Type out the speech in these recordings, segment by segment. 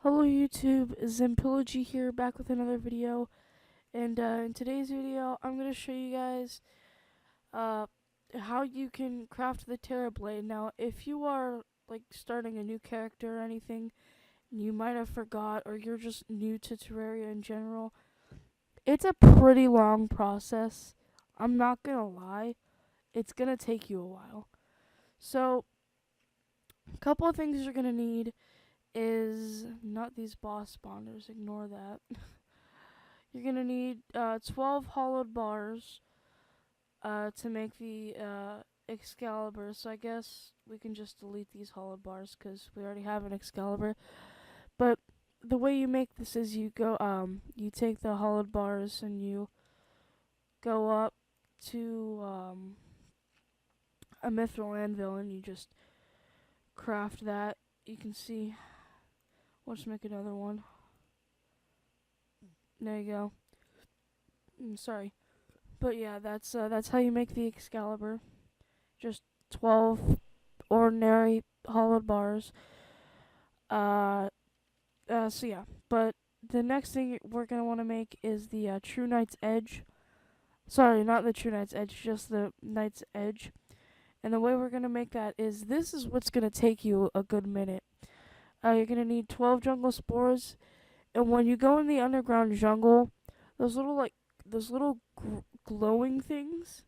Hello YouTube, Zimpilogy here, back with another video. And in today's video, I'm going to show you guys uh, how you can craft the Terra Blade. Now, if you are like starting a new character or anything, and you might have forgot, or you're just new to Terraria in general, it's a pretty long process. I'm not going to lie, it's going to take you a while. So, a couple of things you're going to need is not these boss spawners, ignore that. You're gonna need 12 hollowed bars to make the Excalibur. So I guess we can just delete these hollowed bars because we already have an Excalibur. But the way you make this is you take the hollowed bars and you go up to a mithril anvil and you just craft that. You can see. We'll just make another one. There you go. Sorry. But yeah, that's how you make the Excalibur. Just 12 ordinary hollowed bars. Uh, so yeah, but the next thing we're gonna want to make is the True Knight's Edge. Sorry, not the True Knight's Edge, just the Knight's Edge. And the way we're gonna make that is this is what's gonna take you a good minute. You're gonna need 12 jungle spores, and when you go in the underground jungle, those little glowing things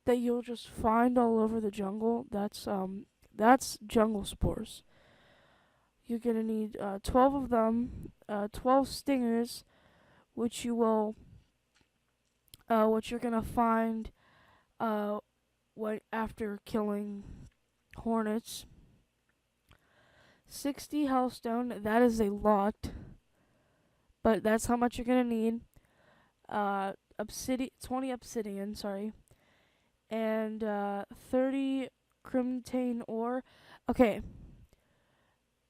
that you'll just find all over the jungle. That's jungle spores. You're gonna need 12 of them, 12 stingers, which which you're gonna find uh, after killing hornets. 60 hellstone. That is a lot, but that's how much you're gonna need. 20 obsidian. Sorry, and 30 crimtane ore. Okay,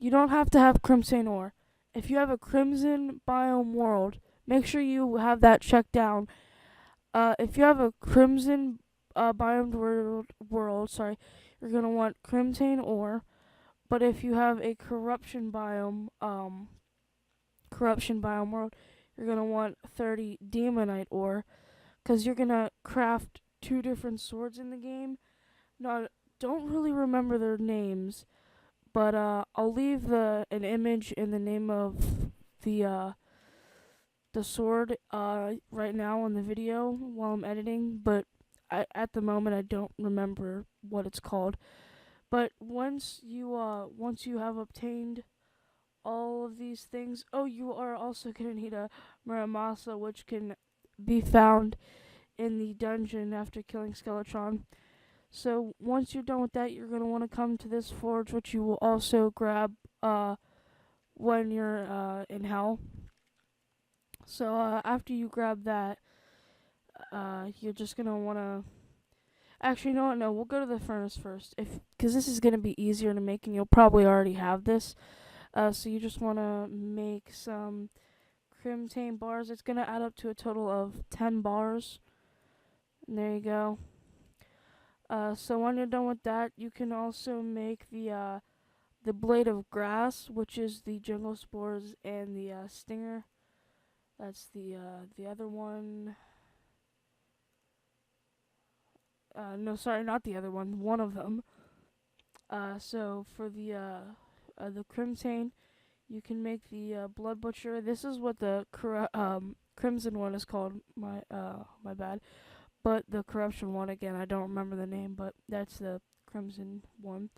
you don't have to have crimson ore. If you have a crimson biome world, make sure you have that checked down. If you have a crimson biomed world, sorry, you're gonna want crimson ore. But if you have a corruption biome world, you're gonna want 30 demonite ore, cause you're gonna craft two different swords in the game. Not Don't really remember their names, but I'll leave an image in the name of the uh, the sword right now in the video while I'm editing. But at the moment I don't remember what it's called. But once you have obtained all of these things, oh, you are also gonna need a Muramasa, which can be found in the dungeon after killing Skeletron. So once you're done with that, you're gonna want to come to this forge, which you will also grab when you're in hell. So after you grab that, you're just gonna want to. Actually, no, no, we'll go to the furnace first, because this is gonna be easier to make, and you'll probably already have this. So you just want to make some crimtane bars. It's gonna add up to a total of 10 bars. And there you go. So when you're done with that, you can also make the blade of grass, which is the jungle spores and the stinger. That's the other one. No, sorry, not the other one. One of them. So for the crimson, you can make the blood butcher. This is what the crimson one is called. My bad. But the corruption one, again, I don't remember the name, but that's the crimson one.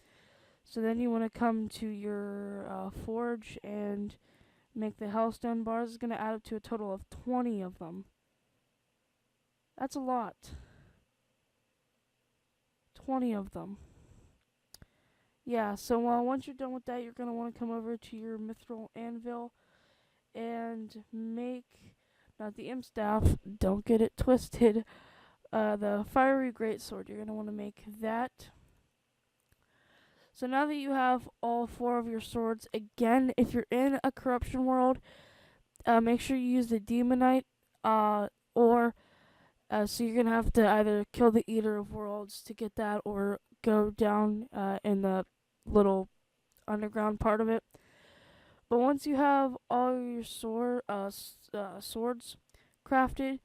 So then you want to come to your forge and make the hellstone bars. It's going to add up to a total of 20 of them. That's a lot. 20 of them. Yeah, so once you're done with that, you're going to want to come over to your mithril anvil and make, not the imp staff, don't get it twisted, the fiery greatsword. You're going to want to make that. So now that you have all four of your swords, again, if you're in a corruption world, make sure you use the demonite, or so you're gonna have to either kill the Eater of Worlds to get that, or go down in the little underground part of it. But once you have all your swords crafted,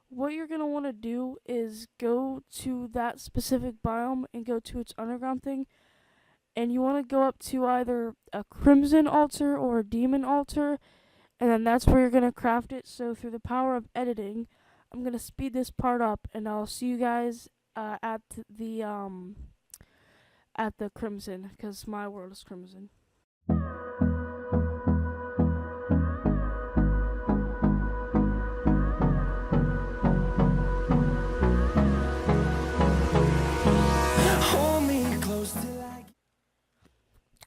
what you're gonna want to do is go to that specific biome and go to its underground thing, and you want to go up to either a crimson altar or a demon altar, and then that's where you're gonna craft it. So through the power of editing, I'm gonna speed this part up, and I'll see you guys at the crimson, because my world is crimson.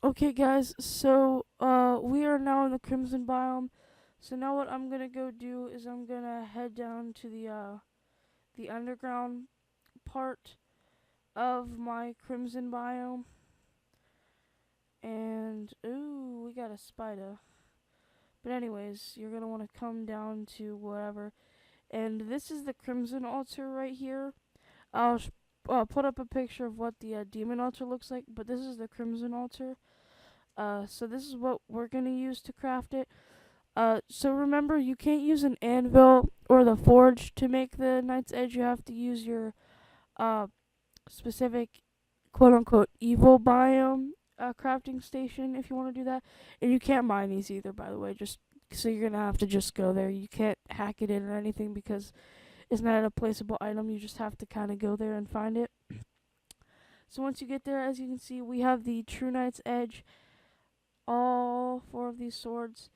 Okay, guys, so we are now in the crimson biome. So now what I'm gonna go do is I'm gonna head down to the underground part of my crimson biome, and ooh, we got a spider. But anyways, you're gonna want to come down to whatever, and this is the crimson altar right here. I'll put up a picture of what the demon altar looks like, but this is the crimson altar. So this is what we're gonna use to craft it. So remember, you can't use an anvil or the forge to make the Knight's Edge. You have to use your uh specific quote unquote evil biome crafting station if you want to do that. And you can't mine these either, by the way. Just so you're gonna have to just go there. You can't hack it in or anything because it's not a placeable item. You just have to kind of go there and find it. So once you get there, as you can see, we have the True Knight's Edge, all four of these swords,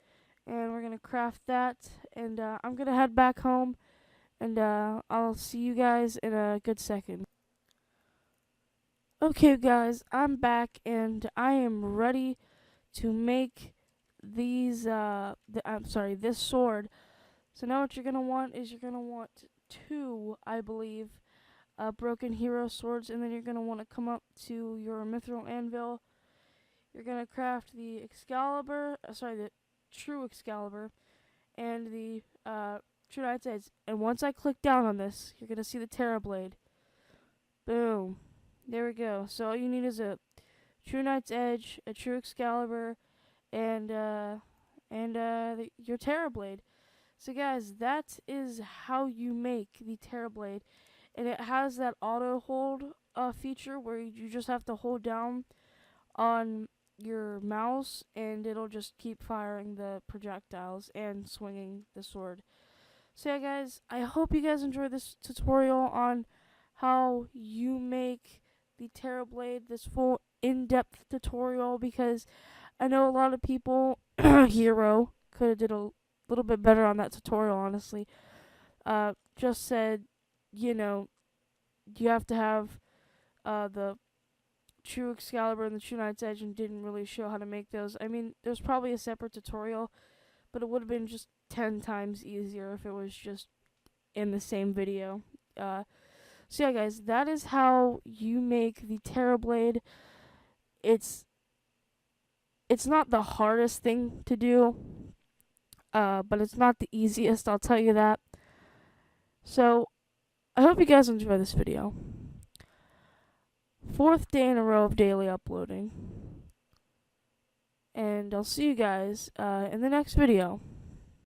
and we're gonna craft that. And I'm gonna head back home, and I'll see you guys in a good second. Okay, guys, I'm back, and I am ready to make this sword. So now what you're gonna want is you're gonna want two, I believe, broken hero swords, and then you're gonna want to come up to your mithril anvil. You're gonna craft the the true Excalibur, and the True Knight's Edge. And once I click down on this, you're gonna see the Terra blade. Boom. There we go. So all you need is a True Knight's Edge, a True Excalibur, and your Terra blade. So guys, that is how you make the Terra blade, and it has that auto hold feature where you just have to hold down on your mouse and it'll just keep firing the projectiles and swinging the sword. So yeah, guys, I hope you guys enjoyed this tutorial on how you make the Terra blade, this full in-depth tutorial, because I know a lot of people Hero could have did a little bit better on that tutorial, honestly. Just said, you know, you have to have the True Excalibur and the True Knight's Edge, and didn't really show how to make those. I mean, there's probably a separate tutorial, but it would have been just 10 times easier if it was just in the same video. So yeah, guys, that is how you make the Terra blade. It's not the hardest thing to do, but it's not the easiest, I'll tell you that. So I hope you guys enjoy this video. Fourth day in a row of daily uploading. And I'll see you guys in the next video.